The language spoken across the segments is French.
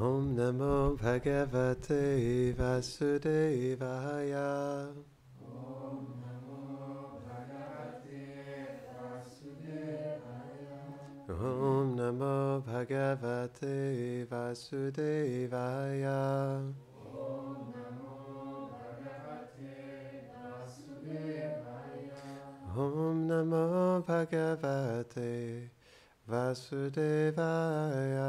Om Namo Bhagavate Vasudevaya. Om Namo Bhagavate Vasudevaya. Om Namo Bhagavate Vasudevaya.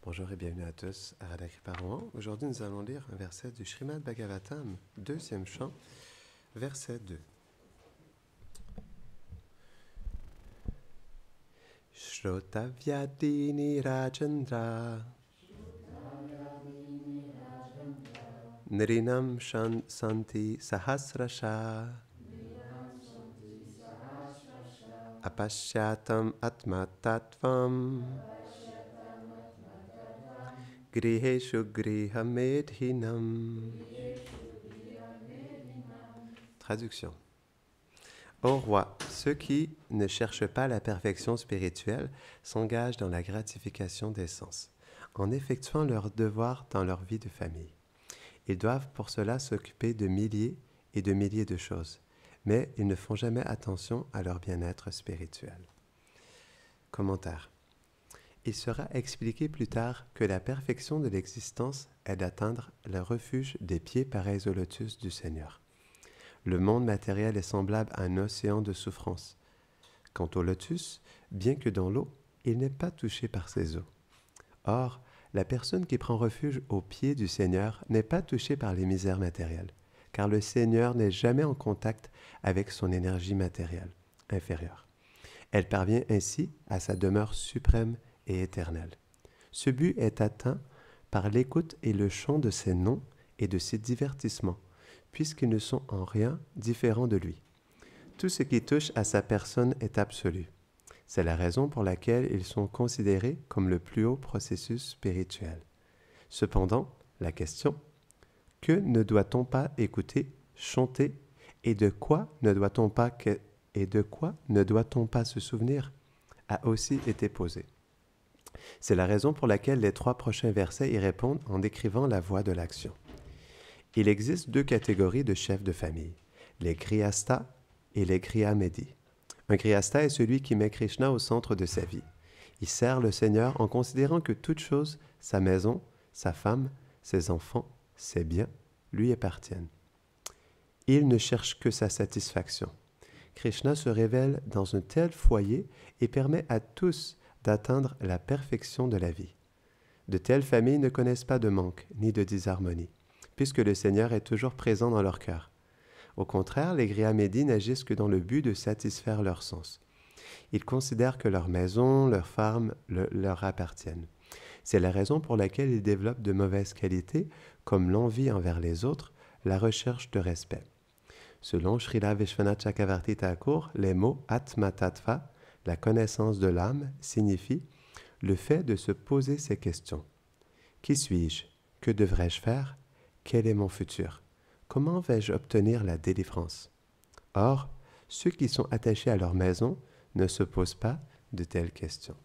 Bonjour et bienvenue à tous à Radha Kripa Rohan. Aujourd'hui, nous allons lire un verset du Srimad Bhagavatam, deuxième chant, verset 2. Shrotavyadini Rajendra Nrinam Santi Sahasrasha Apashyatam Atma Tattvam Griheshu Grihamedhinam. Traduction. Ô roi, ceux qui ne cherchent pas la perfection spirituelle s'engagent dans la gratification des sens, en effectuant leurs devoirs dans leur vie de famille. Ils doivent pour cela s'occuper de milliers et de milliers de choses, mais ils ne font jamais attention à leur bien-être spirituel. Commentaire. Il sera expliqué plus tard que la perfection de l'existence est d'atteindre le refuge des pieds pareils au lotus du Seigneur. Le monde matériel est semblable à un océan de souffrance. Quant au lotus, bien que dans l'eau, il n'est pas touché par ses eaux. Or, la personne qui prend refuge aux pieds du Seigneur n'est pas touchée par les misères matérielles, car le Seigneur n'est jamais en contact avec son énergie matérielle inférieure. Elle parvient ainsi à sa demeure suprême et éternelle. Ce but est atteint par l'écoute et le chant de ses noms et de ses divertissements, puisqu'ils ne sont en rien différents de lui. Tout ce qui touche à sa personne est absolu. C'est la raison pour laquelle ils sont considérés comme le plus haut processus spirituel. Cependant, la question « Que ne doit-on pas écouter, chanter, et de quoi ne doit-on pas se souvenir ?» a aussi été posée. C'est la raison pour laquelle les 3 prochains versets y répondent en décrivant la voie de l'action. Il existe 2 catégories de chefs de famille, les grihasthas et les grihāmedhi. Un grihastha est celui qui met Krishna au centre de sa vie. Il sert le Seigneur en considérant que toute chose, sa maison, sa femme, ses enfants, ses biens, lui appartiennent. Il ne cherche que sa satisfaction. Krishna se révèle dans un tel foyer et permet à tous d'atteindre la perfection de la vie. De telles familles ne connaissent pas de manque ni de disharmonie, puisque le Seigneur est toujours présent dans leur cœur. Au contraire, les grihāmedhi n'agissent que dans le but de satisfaire leurs sens. Ils considèrent que leur maison, leur femme leur appartiennent. C'est la raison pour laquelle ils développent de mauvaises qualités, comme l'envie envers les autres, la recherche de respect. Selon Srila Vishwanath Chakravarti Thakur, les mots Atma Tattva, la connaissance de l'âme, signifient le fait de se poser ces questions. Qui suis-je? Que devrais-je faire? Quel est mon futur? Comment vais-je obtenir la délivrance? Or, ceux qui sont attachés à leur maison ne se posent pas de telles questions.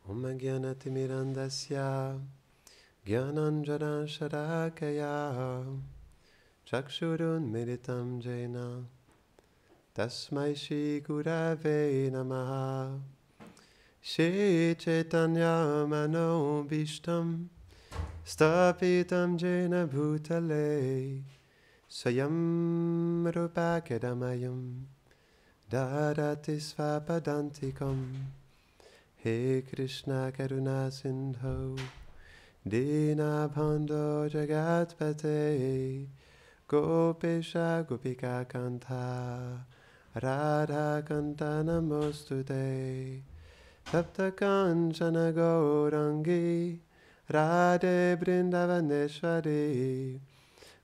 Om Gyanatimirandasya Gyananjana Sharakaya Chakshurun Meditam Jena Tasmai Shri Gurave Namaha Shri Chaitanya Mano Bhishtam Stapitam Jena Bhutale Swayam Rupa Kedamayam Dadati Svapadantikam He Krishna Karuna Sindho Dina Bhando Jagatpate Gopesha Gopika Kanta Radha Kanta Namostute Tapta Kanchana Gaurangi Radhe Brindavaneshwari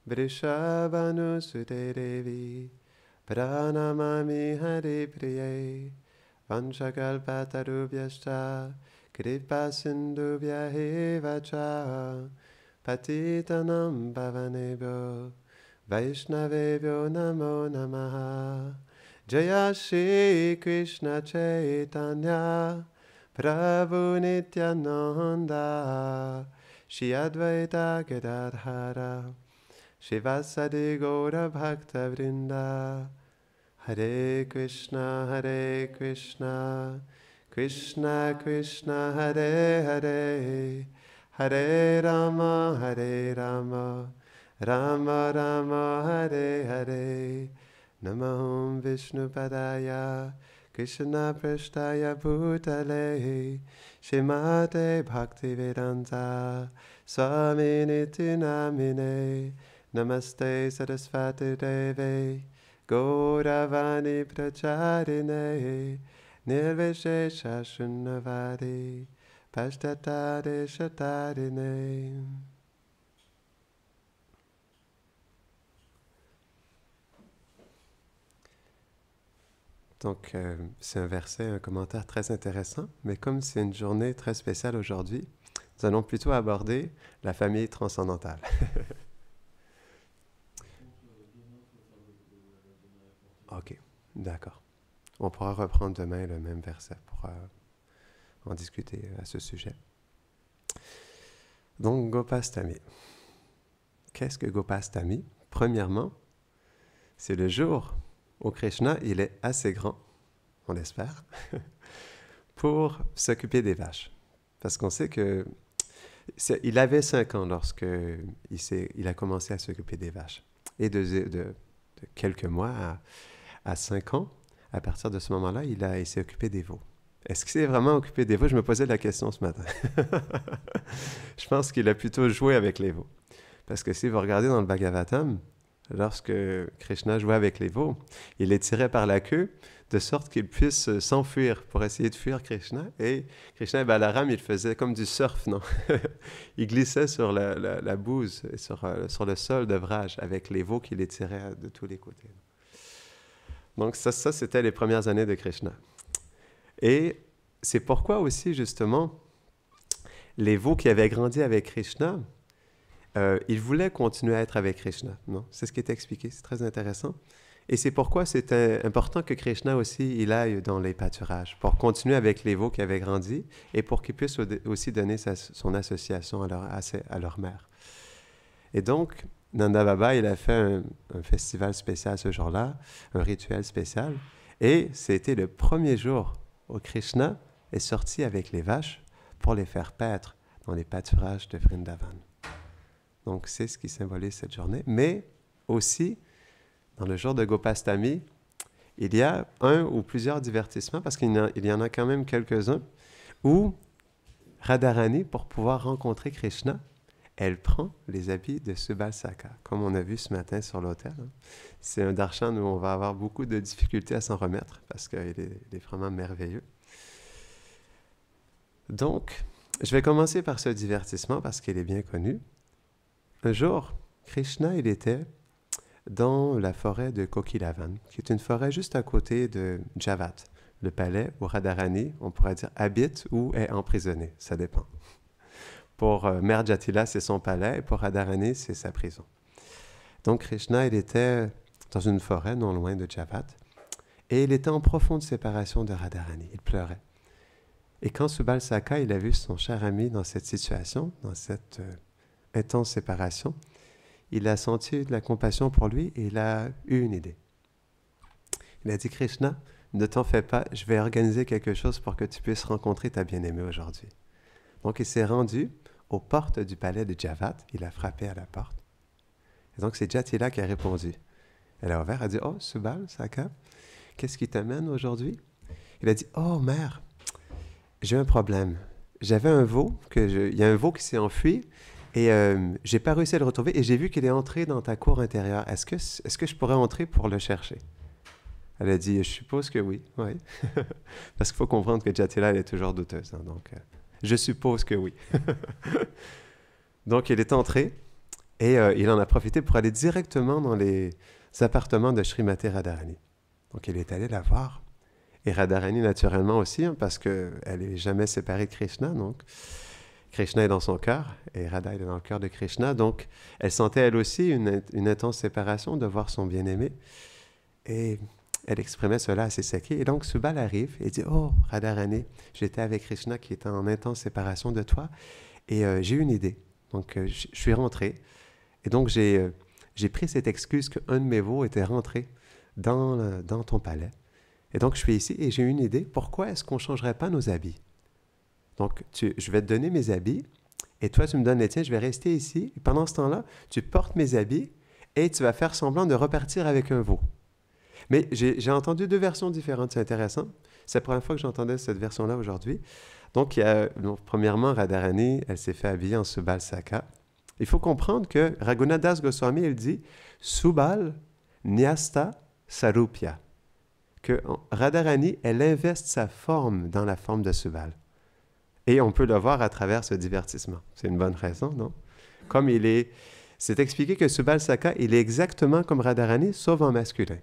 Vrishabhanusute Devi Pranamami Hari Priye Vanchakalpatarubhyascha kripa sindhubhya eva cha patitanam pavanebhyo Vaishnavebhyo namo namaha Jaya Shri Krishna Chaitanya Prabhu Nityananda Shri Advaita Gadadhara Shivasadi Gaura Bhakta Vrinda Hare Krishna Krishna Krishna Hare Hare Hare Rama Rama Rama Hare Hare Namaham Vishnu Padaya Krishna Prashtaya Bhutale Shrimate Bhaktivedanta Swami Niti Namine Namaste Sarasvati Deve Gauravani Pracharine Nirvishesha Shunnavadi Pashtatare Shatarine. Donc, c'est un verset, un commentaire très intéressant, mais comme c'est une journée très spéciale aujourd'hui, nous allons plutôt aborder la famille transcendantale. Ok, d'accord. On pourra reprendre demain le même verset pour en discuter à ce sujet. Donc, Gopastami. Qu'est-ce que Gopastami? Premièrement, c'est le jour où Krishna, il est assez grand, on l'espère, pour s'occuper des vaches. Parce qu'on sait que il avait 5 ans lorsque il a commencé à s'occuper des vaches. Et de quelques mois à 5 ans, à partir de ce moment-là, il s'est occupé des veaux. Est-ce qu'il s'est vraiment occupé des veaux? Je me posais la question ce matin. Je pense qu'il a plutôt joué avec les veaux. Parce que si vous regardez dans le Bhagavatam, lorsque Krishna jouait avec les veaux, il les tirait par la queue de sorte qu'ils puissent s'enfuir pour essayer de fuir Krishna. Et Krishna et Balaram, ils faisaient comme du surf, non? Ils glissaient sur la bouse, et sur le sol de Vraj, avec les veaux qui les tiraient de tous les côtés. Donc ça c'était les premières années de Krishna. Et c'est pourquoi aussi, justement, les veaux qui avaient grandi avec Krishna, ils voulaient continuer à être avec Krishna. Non? C'est ce qui est expliqué, c'est très intéressant. Et c'est pourquoi c'était important que Krishna aussi, il aille dans les pâturages, pour continuer avec les veaux qui avaient grandi, et pour qu'ils puissent aussi donner son association à leur mère. Et donc, Nanda Baba, il a fait un festival spécial ce jour-là, un rituel spécial, et c'était le premier jour où Krishna est sorti avec les vaches pour les faire paître dans les pâturages de Vrindavan. Donc, c'est ce qui symbolise cette journée. Mais aussi, dans le jour de Gopastami, il y a un ou plusieurs divertissements, parce qu'il y en a quand même quelques-uns, où Radharani, pour pouvoir rencontrer Krishna, elle prend les habits de Subal-Saka, comme on a vu ce matin sur l'autel. C'est un darshan où on va avoir beaucoup de difficultés à s'en remettre, parce qu'il est vraiment merveilleux. Donc, je vais commencer par ce divertissement, parce qu'il est bien connu. Un jour, Krishna, il était dans la forêt de Kokilavan, qui est une forêt juste à côté de Javat, le palais où Radharani, on pourrait dire, habite ou est emprisonné, ça dépend. Pour Mère Jatila, c'est son palais, et pour Radharani, c'est sa prison. Donc Krishna, il était dans une forêt non loin de Javat, et il était en profonde séparation de Radharani, il pleurait. Et quand Subal-Saka, il a vu son cher ami dans cette situation, dans cette intense séparation, il a senti de la compassion pour lui et il a eu une idée. Il a dit, Krishna, ne t'en fais pas, je vais organiser quelque chose pour que tu puisses rencontrer ta bien-aimée aujourd'hui. Donc il s'est rendu aux portes du palais de Javat, il a frappé à la porte. Et donc c'est Jatila qui a répondu. Elle a ouvert, elle a dit, oh Subal-Saka, qu'est-ce qui t'amène aujourd'hui? Il a dit, oh mère, j'ai un problème. J'avais un veau, il y a un veau qui s'est enfui, et j'ai pas réussi à le retrouver, et j'ai vu qu'il est entré dans ta cour intérieure. Est-ce que je pourrais entrer pour le chercher? Elle a dit, je suppose que oui. Parce qu'il faut comprendre que Jatila, elle est toujours douteuse. Hein, donc, je suppose que oui. Donc, il est entré, et il en a profité pour aller directement dans les appartements de Srimati Radharani. Donc, il est allé la voir, Et Radharani, naturellement aussi, hein, parce qu'elle n'est jamais séparée de Krishna. Donc, Krishna est dans son cœur et Radha est dans le cœur de Krishna. Donc, elle sentait elle aussi une intense séparation de voir son bien-aimé. Et elle exprimait cela à ses sakhis. Et donc, Subal arrive et dit « Oh, Radharani, j'étais avec Krishna qui était en intense séparation de toi et j'ai eu une idée. Donc, je suis rentré. Et donc, j'ai pris cette excuse qu'un de mes veaux était rentré dans ton palais. Et donc, je suis ici et j'ai eu une idée. Pourquoi est-ce qu'on ne changerait pas nos habits? Donc, je vais te donner mes habits et toi, tu me donnes les tiens. Je vais rester ici. Et pendant ce temps-là, tu portes mes habits et tu vas faire semblant de repartir avec un veau. » Mais j'ai entendu deux versions différentes. C'est intéressant. C'est la première fois que j'entendais cette version-là aujourd'hui. Donc, premièrement, Radharani, elle s'est fait habiller en Subal Saka. Il faut comprendre que Raghunath Das Goswami, il dit « Subal Nyasta Sarupya » que Radharani, elle investe sa forme dans la forme de Subal. Et on peut le voir à travers ce divertissement. C'est une bonne raison, non? Comme c'est expliqué que Subal Saka, il est exactement comme Radharani, sauf en masculin.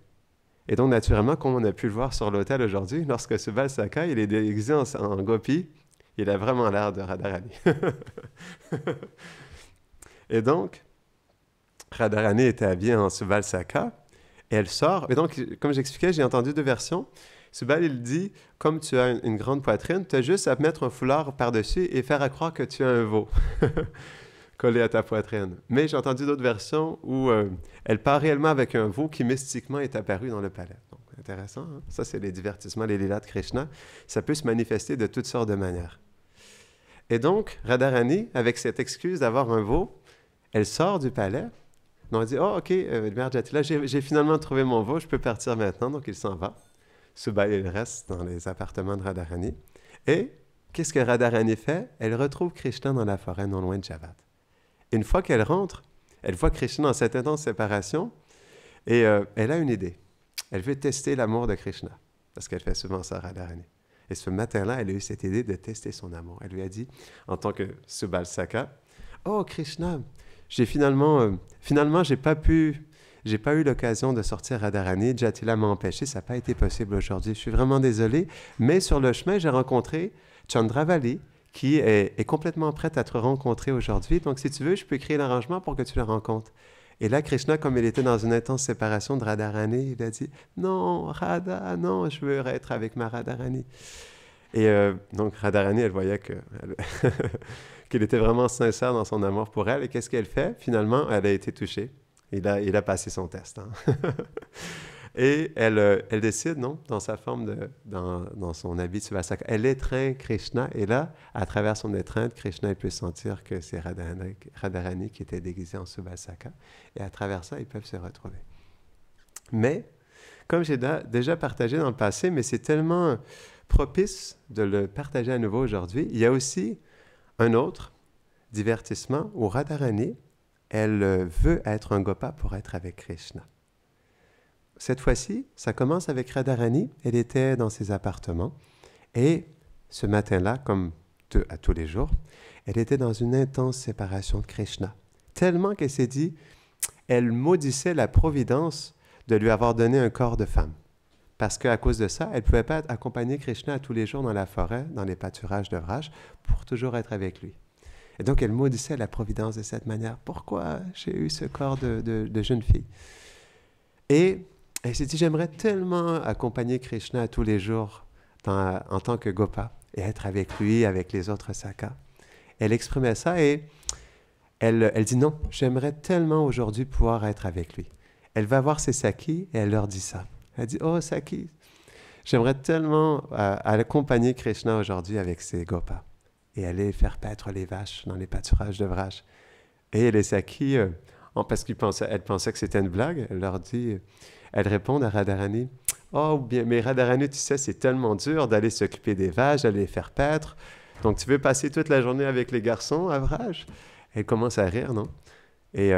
Et donc, naturellement, comme on a pu le voir sur l'autel aujourd'hui, lorsque Subal Saka, il est déguisé en gopi, il a vraiment l'air de Radharani. Et donc, Radharani était habillée en Subal Saka, et elle sort. Et donc, comme j'expliquais, j'ai entendu deux versions. Subal, il dit, comme tu as une grande poitrine, tu as juste à mettre un foulard par-dessus et faire à croire que tu as un veau collé à ta poitrine. Mais j'ai entendu d'autres versions où elle part réellement avec un veau qui mystiquement est apparu dans le palais. Donc, intéressant, hein? Ça, c'est les divertissements, les lilas de Krishna. Ça peut se manifester de toutes sortes de manières. Et donc, Radharani, avec cette excuse d'avoir un veau, elle sort du palais. Donc, elle dit, « Oh, OK, Mère Jatila, j'ai finalement trouvé mon veau, je peux partir maintenant. » Donc, il s'en va. Subal, il reste dans les appartements de Radharani. Et qu'est-ce que Radharani fait? Elle retrouve Krishna dans la forêt non loin de Javat. Une fois qu'elle rentre, elle voit Krishna dans cette intense séparation et elle a une idée. Elle veut tester l'amour de Krishna, parce qu'elle fait souvent ça à Radharani. Et ce matin-là, elle a eu cette idée de tester son amour. Elle lui a dit, en tant que Subal Saka, « Oh Krishna, j'ai finalement, j'ai pas eu l'occasion de sortir Radharani. Jatila m'a empêché, ça n'a pas été possible aujourd'hui. Je suis vraiment désolé, mais sur le chemin, j'ai rencontré Chandravali, qui est complètement prête à te rencontrer aujourd'hui. Donc, si tu veux, je peux créer l'arrangement pour que tu la rencontres. » Et là, Krishna, comme il était dans une intense séparation de Radharani, il a dit « Non, Radha, non, je veux être avec ma Radharani. » Et donc, Radharani, elle voyait qu'il était vraiment sincère dans son amour pour elle. Et qu'est-ce qu'elle fait? Finalement, elle a été touchée. Il a passé son test. Hein? Et elle décide, non, dans sa forme, dans son habit de Subal Saka, elle étreint Krishna. Et là, à travers son étreinte, Krishna il peut sentir que c'est Radharani qui était déguisée en Subal Saka. Et à travers ça, ils peuvent se retrouver. Mais, comme j'ai déjà partagé dans le passé, mais c'est tellement propice de le partager à nouveau aujourd'hui, il y a aussi un autre divertissement où Radharani, elle veut être un gopa pour être avec Krishna. Cette fois-ci, ça commence avec Radharani. Elle était dans ses appartements. Et ce matin-là, comme à tous les jours, elle était dans une intense séparation de Krishna. Tellement qu'elle s'est dit, elle maudissait la providence de lui avoir donné un corps de femme. Parce qu'à cause de ça, elle ne pouvait pas accompagner Krishna tous les jours dans la forêt, dans les pâturages de Vraj, pour toujours être avec lui. Et donc, elle maudissait la providence de cette manière. Pourquoi j'ai eu ce corps de jeune fille? Et elle s'est dit, j'aimerais tellement accompagner Krishna tous les jours en tant que Gopa et être avec lui, avec les autres Sakas. Elle exprimait ça et elle dit, non, j'aimerais tellement aujourd'hui pouvoir être avec lui. Elle va voir ses Sakis et elle leur dit ça. Elle dit, oh Sakis, j'aimerais tellement accompagner Krishna aujourd'hui avec ses Gopas et aller faire paître les vaches dans les pâturages de Vraj. Et les Sakis, parce qu'elle pensait que c'était une blague, elle répond à Radharani, oh bien, mais Radharani, tu sais, c'est tellement dur d'aller s'occuper des vaches, d'aller les faire paître. Donc tu veux passer toute la journée avec les garçons à Vraj? Elle commence à rire, non? Et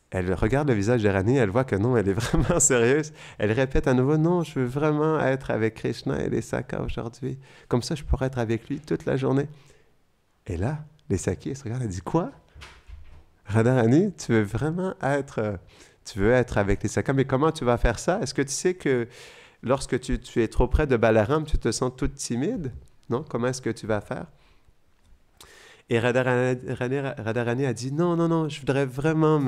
elle regarde le visage de Radharani, elle voit que non, elle est vraiment sérieuse. Elle répète à nouveau, non, je veux vraiment être avec Krishna et les Sakas aujourd'hui. Comme ça, je pourrais être avec lui toute la journée. Et là, les Sakis se regardent, elle dit, quoi? Radharani, tu veux vraiment être avec les Sakas, mais comment tu vas faire ça? Est-ce que tu sais que lorsque tu es trop près de Balaram, tu te sens toute timide, non? Comment est-ce que tu vas faire? Et Radharani a dit, non, non, non, je voudrais vraiment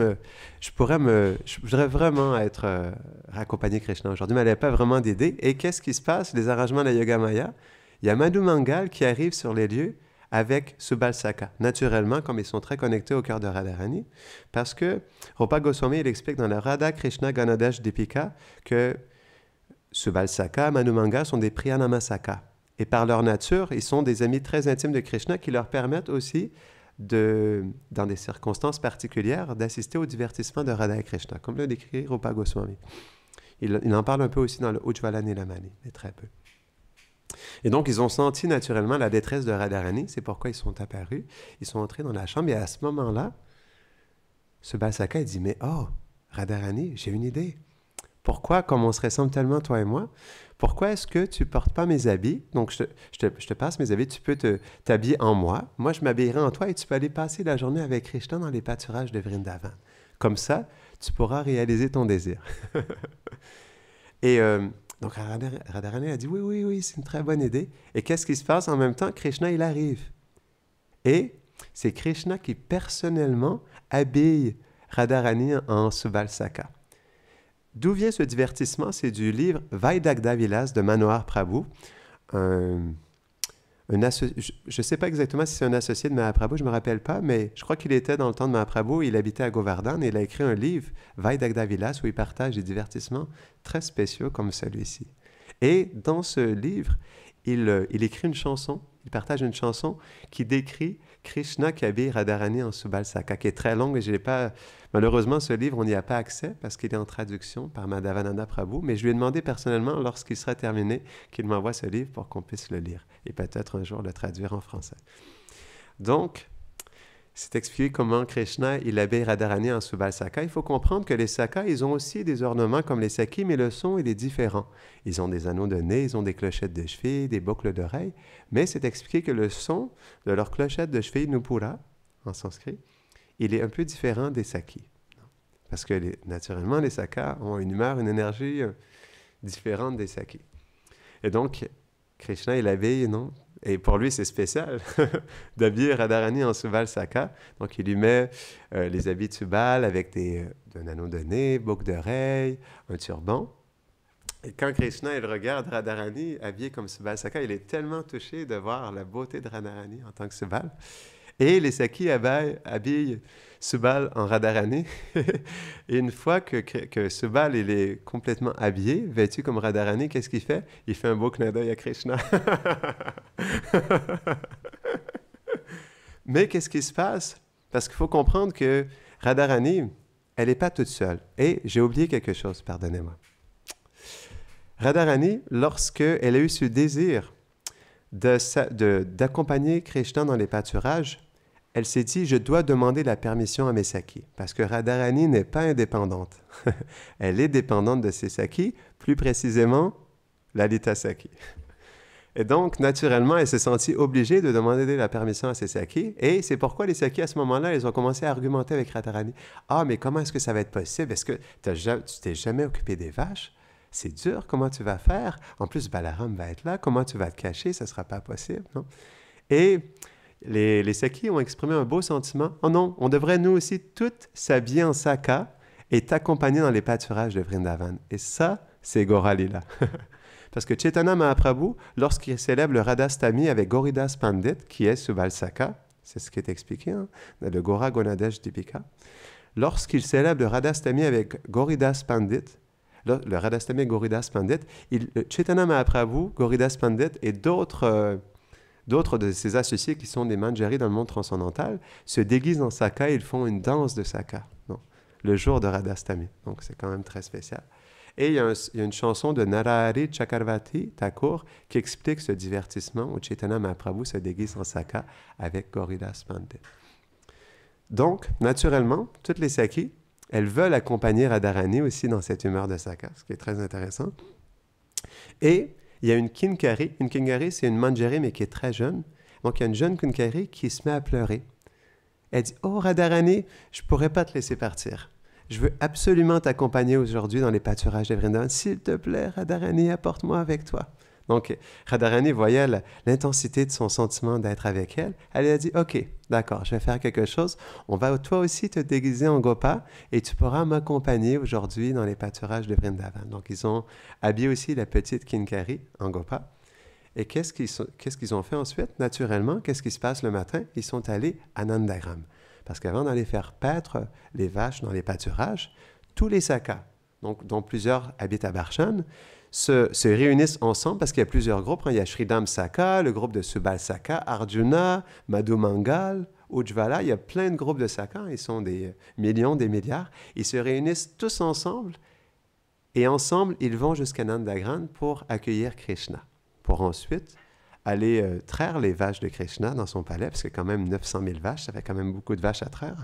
être accompagné Krishna aujourd'hui, mais elle n'avait pas vraiment d'idée. Et qu'est-ce qui se passe? Les arrangements de la Yoga Maya, il y a Madhu Mangal qui arrive sur les lieux avec Subal-Saka, naturellement, comme ils sont très connectés au cœur de Radharani, parce que Rupa Goswami, il explique dans la Radha Krishna Ganadesh Dipika que Subal-Saka, Madhu Mangal sont des Priyanamasaka. Et par leur nature, ils sont des amis très intimes de Krishna qui leur permettent aussi, dans des circonstances particulières, d'assister au divertissement de Radha et Krishna, comme le décrit Rupa Goswami. Il en parle un peu aussi dans le Ujjvala Nilamani, mais très peu. Et donc, ils ont senti naturellement la détresse de Radharani, c'est pourquoi ils sont apparus. Ils sont entrés dans la chambre et à ce moment-là, Subal-Saka dit, mais oh, Radharani, j'ai une idée. Pourquoi, comme on se ressemble tellement, toi et moi, pourquoi est-ce que tu ne portes pas mes habits? Donc, je te passe mes habits, tu peux t'habiller en moi. Moi, je m'habillerai en toi et tu peux aller passer la journée avec Krishna dans les pâturages de Vrindavan. Comme ça, tu pourras réaliser ton désir. Et donc, Radharani a dit, oui, oui, oui, c'est une très bonne idée. Et qu'est-ce qui se passe? En même temps, Krishna, il arrive. Et c'est Krishna qui, personnellement, habille Radharani en Subal-Saka. D'où vient ce divertissement? C'est du livre Vaidagdha Vilas de Manohar Prabhu. Je ne sais pas exactement si c'est un associé de Mahaprabhu, je ne me rappelle pas, mais je crois qu'il était dans le temps de Mahaprabhu, il habitait à Govardhan et il a écrit un livre, Vaidagdha Vilas, où il partage des divertissements très spéciaux comme celui-ci. Et dans ce livre, il écrit une chanson, il partage une chanson qui décrit Krishna qui habille Radharani en Subal-Saka, qui est très longue et je n'ai pas... Malheureusement, ce livre, on n'y a pas accès parce qu'il est en traduction par Madhavananda Prabhu, mais je lui ai demandé personnellement, lorsqu'il sera terminé, qu'il m'envoie ce livre pour qu'on puisse le lire et peut-être un jour le traduire en français. Donc, c'est expliqué comment Krishna, il habille Radharani en Subal-Saka. Il faut comprendre que les sakas, ils ont aussi des ornements comme les sakis, mais le son, il est différent. Ils ont des anneaux de nez, ils ont des clochettes de cheville, des boucles d'oreilles, mais c'est expliqué que le son de leur clochette de cheville, Nupura, en sanskrit, il est un peu différent des sakis. Parce que, naturellement, les sakas ont une humeur, une énergie différente des sakis. Et donc, Krishna, il habille, non? Et pour lui, c'est spécial d'habiller Radharani en Subal-Saka. Donc, il lui met les habits de Subal avec un anneau de nez, boucle d'oreille, un turban. Et quand Krishna, il regarde Radharani habillé comme Subal-Saka, il est tellement touché de voir la beauté de Radharani en tant que Subal. Et les Sakis habillent Subal en Radharani. Et une fois que Subal il est complètement habillé, vêtu comme Radharani, qu'est-ce qu'il fait? Il fait un beau clin d'œil à Krishna. Mais qu'est-ce qui se passe? Parce qu'il faut comprendre que Radharani, elle n'est pas toute seule. Et j'ai oublié quelque chose, pardonnez-moi. Radharani, lorsqu'elle a eu ce désir d'accompagner Krishna dans les pâturages, elle s'est dit, je dois demander la permission à mes sakis, parce que Radharani n'est pas indépendante. Elle est dépendante de ses sakis, plus précisément, Lalita Saki. Et donc, naturellement, elle s'est sentie obligée de demander la permission à ses sakis, et c'est pourquoi les sakis, à ce moment-là, ils ont commencé à argumenter avec Radharani. « Ah, mais comment est-ce que ça va être possible? Est-ce que tu t'es jamais occupé des vaches? C'est dur, comment tu vas faire? En plus, Balaram va être là, comment tu vas te cacher? Ça ne sera pas possible, non? » Et les Sakis ont exprimé un beau sentiment. Oh non, on devrait nous aussi toutes s'habiller en Saka et t'accompagner dans les pâturages de Vrindavan. Et ça, c'est Gaura Lila. Parce que Chaitanya Mahaprabhu, lorsqu'il célèbre le Radhastami avec Gauridas Pandit, qui est Subal-Saka, c'est ce qui est expliqué dans le Gaura Gonadesh Dipika, lorsqu'il célèbre le Radhastami avec Gauridas Pandit, le Radhastami Gauridas Pandit, Chaitanya Mahaprabhu, Gauridas Pandit et d'autres de ses associés qui sont des manjaris dans le monde transcendantal se déguisent en Saka et ils font une danse de Saka, le jour de Radhastami. Donc, c'est quand même très spécial. Et il y a une chanson de Narahari Chakravarti Thakur qui explique ce divertissement où Chaitanya Mahaprabhu se déguise en Saka avec Gauridas Pandit. Donc, naturellement, toutes les Sakis, elles veulent accompagner Radharani aussi dans cette humeur de Saka, ce qui est très intéressant. Et il y a une Kinkari. Une Kinkari, c'est une manjari, mais qui est très jeune. Donc, il y a une jeune Kinkari qui se met à pleurer. Elle dit, « Oh, Radharani, je ne pourrais pas te laisser partir. je veux absolument t'accompagner aujourd'hui dans les pâturages de Vrindavan. S'il te plaît, Radharani, apporte-moi avec toi. Donc, Radharani voyait l'intensité de son sentiment d'être avec elle. Elle lui a dit, OK, d'accord, je vais faire quelque chose. On va toi aussi te déguiser en Gopa et tu pourras m'accompagner aujourd'hui dans les pâturages de Vrindavan. Donc, ils ont habillé aussi la petite Kinkari en Gopa. Et qu'est-ce qu'ils ont fait ensuite? Naturellement, qu'est-ce qui se passe le matin? Ils sont allés à Nandagram. Parce qu'avant d'aller faire paître les vaches dans les pâturages, tous les sakas, donc, dont plusieurs habitent à Barshan, se réunissent ensemble parce qu'il y a plusieurs groupes. Il y a Sridham Saka, le groupe de Subal Saka, Arjuna, Madhu Mangal, Ujjvala. Il y a plein de groupes de sakas. Ils sont des millions, des milliards. Ils se réunissent tous ensemble et ensemble, ils vont jusqu'à Nandagram pour accueillir Krishna, pour ensuite aller traire les vaches de Krishna dans son palais, parce qu'il y a quand même 900 000 vaches, ça fait quand même beaucoup de vaches à traire.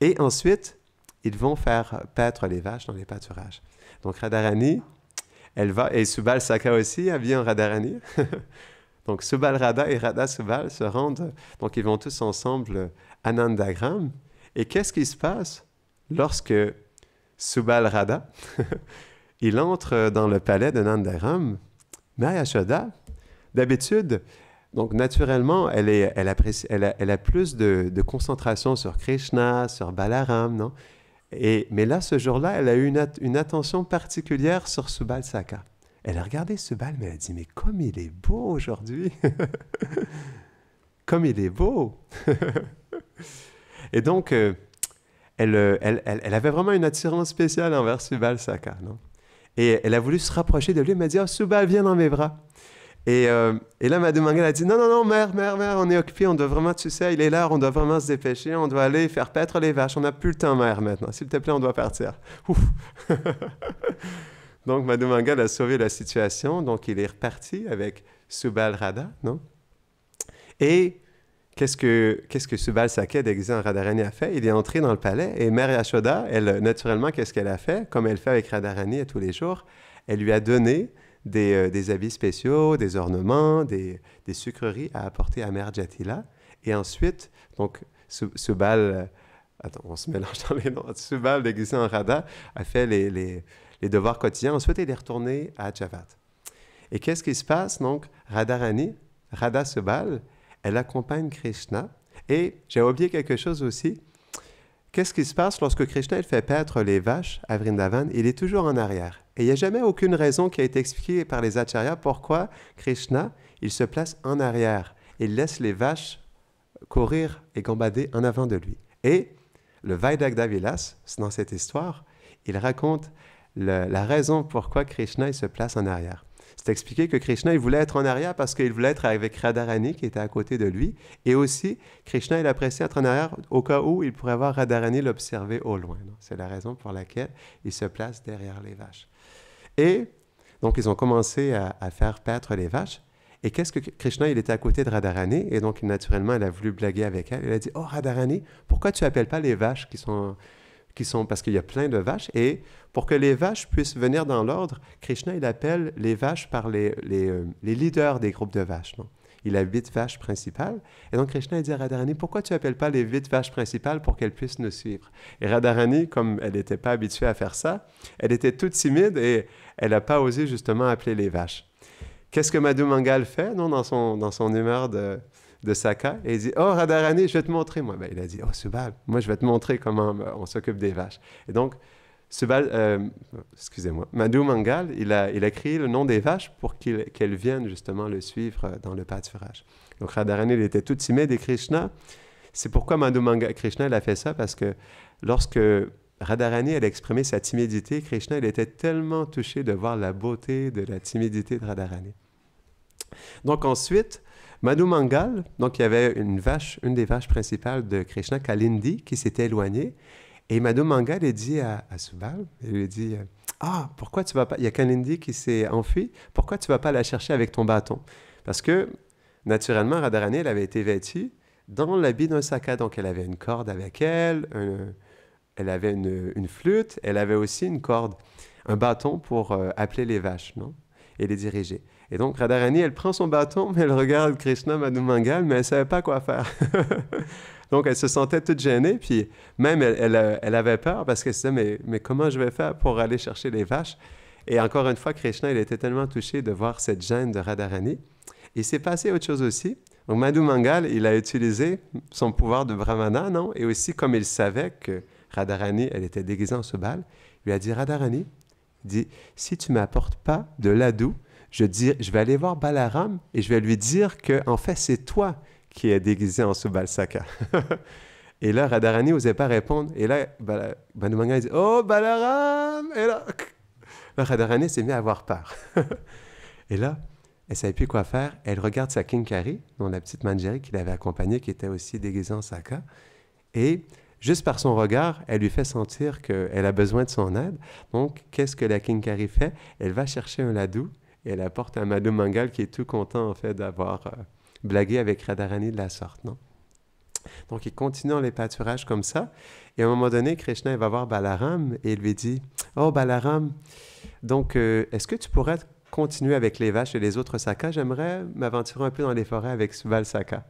Et ensuite, ils vont faire paître les vaches dans les pâturages. Donc Radharani, elle va, et Subal Saka aussi, habillé en Radharani. Donc Subal Radha et Radha Subal se rendent, donc ils vont tous ensemble à Nandagram. Et qu'est-ce qui se passe lorsque Subal Radha, il entre dans le palais de Nandagram? Mère Yashoda, d'habitude, donc naturellement, elle a plus de concentration sur Krishna, sur Balaram, non? Mais là, ce jour-là, elle a eu une attention particulière sur Subal Saka. Elle a regardé Subal, mais elle a dit, mais comme il est beau aujourd'hui! Comme il est beau! Et donc, elle avait vraiment une attirance spéciale envers Subal Saka, non? Et elle a voulu se rapprocher de lui, elle m'a dit, « Oh, Subal, viens dans mes bras! » Et là, Madhu Mangal a dit, « Non, non, non, mère, on est occupé, on doit vraiment, tu sais, il est l'heure, on doit vraiment se dépêcher, on doit aller faire paître les vaches, on n'a plus le temps, mère, maintenant. S'il te plaît, on doit partir. » Ouf. Donc, Madhu Mangal a sauvé la situation, donc il est reparti avec Subal Radha, non? Et qu'est-ce que Subal Saka, déguisé en Radharani, a fait? Il est entré dans le palais, et Mère Yashoda, elle, naturellement, qu'est-ce qu'elle a fait? Comme elle fait avec Radharani tous les jours, elle lui a donné des habits spéciaux, des ornements, des sucreries à apporter à Mère Jatila. Et ensuite, donc, Subal, attends, on se mélange dans les noms. Subal, déguisé en Radha, a fait les devoirs quotidiens. Ensuite, il est retourné à Javat. Et qu'est-ce qui se passe? Donc, Radharani, Radha Subal, elle accompagne Krishna. Et j'ai oublié quelque chose aussi. Qu'est-ce qui se passe lorsque Krishna il fait paître les vaches à Vrindavan? Il est toujours en arrière. Et il n'y a jamais aucune raison qui a été expliquée par les acharyas pourquoi Krishna, il se place en arrière. Il laisse les vaches courir et gambader en avant de lui. Et le Vaidagda Vilas, dans cette histoire, il raconte la raison pourquoi Krishna il se place en arrière. C'est expliqué que Krishna, il voulait être en arrière parce qu'il voulait être avec Radharani qui était à côté de lui. Et aussi, Krishna, il appréciait être en arrière au cas où il pourrait voir Radharani l'observer au loin. C'est la raison pour laquelle il se place derrière les vaches. Et donc, ils ont commencé à faire paître les vaches. Et qu'est-ce que Krishna, il était à côté de Radharani. Et donc, naturellement, elle a voulu blaguer avec elle. Elle a dit, « Oh, Radharani, pourquoi tu n'appelles pas les vaches qui sont... Parce qu'il y a plein de vaches, et pour que les vaches puissent venir dans l'ordre, Krishna, il appelle les vaches par les leaders des groupes de vaches. Non? Il a 8 vaches principales, et donc Krishna, il dit à Radharani, pourquoi tu n'appelles pas les 8 vaches principales pour qu'elles puissent nous suivre? Et Radharani, comme elle n'était pas habituée à faire ça, elle était toute timide, et elle n'a pas osé justement appeler les vaches. Qu'est-ce que Madhu Mangal fait, non, dans son humeur de Saka, et il dit, « Oh, Radharani, je vais te montrer. » Moi, il a dit, « Oh, Subal, moi, je vais te montrer comment on s'occupe des vaches. » Et donc, Madhu Mangal, il a créé le nom des vaches pour qu'elles viennent justement le suivre dans le pâturage. Donc, Radharani, il était tout timide, et Krishna, c'est pourquoi Madhu Mangal, Krishna, il a fait ça, parce que lorsque Radharani, elle a exprimé sa timidité, Krishna, il était tellement touché de voir la beauté de la timidité de Radharani. Donc, ensuite, Madhu Mangal, donc il y avait une des vaches principales de Krishna, Kalindi, qui s'était éloignée. Et Madhu Mangal, il dit à Subal, il lui dit, « Ah, pourquoi tu vas pas... Il y a Kalindi qui s'est enfuie, pourquoi tu vas pas la chercher avec ton bâton? » Parce que, naturellement, Radharani, elle avait été vêtue dans l'habit d'un saka. Donc, elle avait une corde avec elle, elle avait une flûte, elle avait aussi une corde, un bâton pour appeler les vaches, non? et les diriger. Et donc, Radharani, elle prend son bâton, mais elle regarde Krishna Madhu Mangal, mais elle ne savait pas quoi faire. Donc, elle se sentait toute gênée, puis même elle avait peur parce qu'elle se disait, mais comment je vais faire pour aller chercher les vaches? Et encore une fois, Krishna, il était tellement touché de voir cette gêne de Radharani. Il s'est passé autre chose aussi. Donc, Madhu Mangal, il a utilisé son pouvoir de Brahmana, non? Et aussi, comme il savait que Radharani, elle était déguisée en Subal, il lui a dit, Radharani, il dit, si tu ne m'apportes pas de ladou, je vais aller voir Balaram et je vais lui dire que, en fait, c'est toi qui es déguisé en Subal-Saka. Et là, Radharani n'osait pas répondre. Et là, Madhu Mangal dit, oh, Balaram! Et là, Radharani s'est mis à avoir peur. Et là, elle ne savait plus quoi faire. Elle regarde sa Kinkari, dont la petite Manjari qui l'avait accompagnée, qui était aussi déguisée en Saka. Et juste par son regard, elle lui fait sentir qu'elle a besoin de son aide. Donc, qu'est-ce que la Kinkari fait? Elle va chercher un ladou et elle apporte à Madhu Mangal qui est tout content, en fait, d'avoir blagué avec Radharani de la sorte, non? Donc, il continue dans les pâturages comme ça. Et à un moment donné, Krishna il va voir Balaram et il lui dit, « Oh, Balaram, donc, est-ce que tu pourrais continuer avec les vaches et les autres sakas? J'aimerais m'aventurer un peu dans les forêts avec Subal Saka. »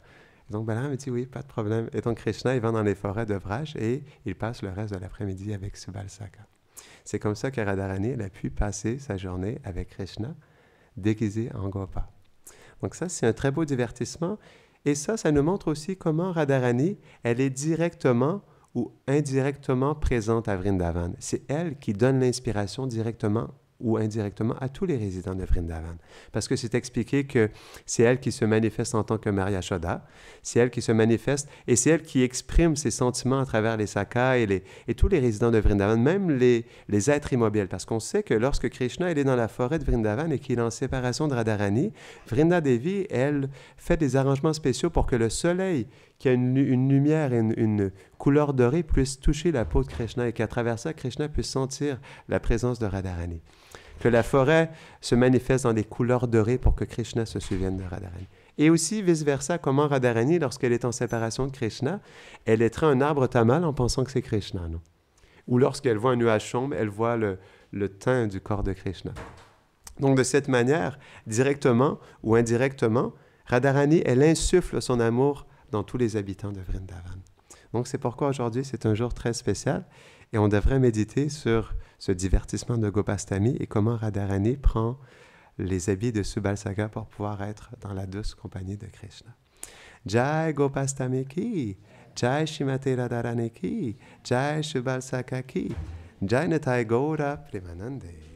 Donc, Balaram me dit, « Oui, pas de problème. » Et donc, Krishna, il va dans les forêts de Vraj et il passe le reste de l'après-midi avec Subal Saka. C'est comme ça que Radharani elle a pu passer sa journée avec Krishna, déguisé en Gopa. Donc ça, c'est un très beau divertissement. Et ça nous montre aussi comment Radharani, elle est directement ou indirectement présente à Vrindavan. C'est elle qui donne l'inspiration directement ou indirectement à tous les résidents de Vrindavan. Parce que c'est expliqué que c'est elle qui se manifeste en tant que Maria Yashoda, c'est elle qui se manifeste et c'est elle qui exprime ses sentiments à travers les sakas et tous les résidents de Vrindavan, même les êtres immobiles. Parce qu'on sait que lorsque Krishna est dans la forêt de Vrindavan et qu'il est en séparation de Radharani, Vrinda Devi, elle fait des arrangements spéciaux pour que le soleil, qui a une lumière et une couleur dorée, puisse toucher la peau de Krishna et qu'à travers ça, Krishna puisse sentir la présence de Radharani. Que la forêt se manifeste dans des couleurs dorées pour que Krishna se souvienne de Radharani. Et aussi, vice-versa, comment Radharani, lorsqu'elle est en séparation de Krishna, elle étreint un arbre tamal en pensant que c'est Krishna, non? Ou lorsqu'elle voit un nuage sombre, elle voit le teint du corps de Krishna. Donc, de cette manière, directement ou indirectement, Radharani, elle insuffle son amour dans tous les habitants de Vrindavan. Donc, c'est pourquoi aujourd'hui, c'est un jour très spécial et on devrait méditer sur ce divertissement de Gopastami et comment Radharani prend les habits de Subal Saka pour pouvoir être dans la douce compagnie de Krishna. Jai Gopastami ki, Jai Shrimati Radharani ki, Jai Subal Saka ki, Jai Nitai Gaura Premanande.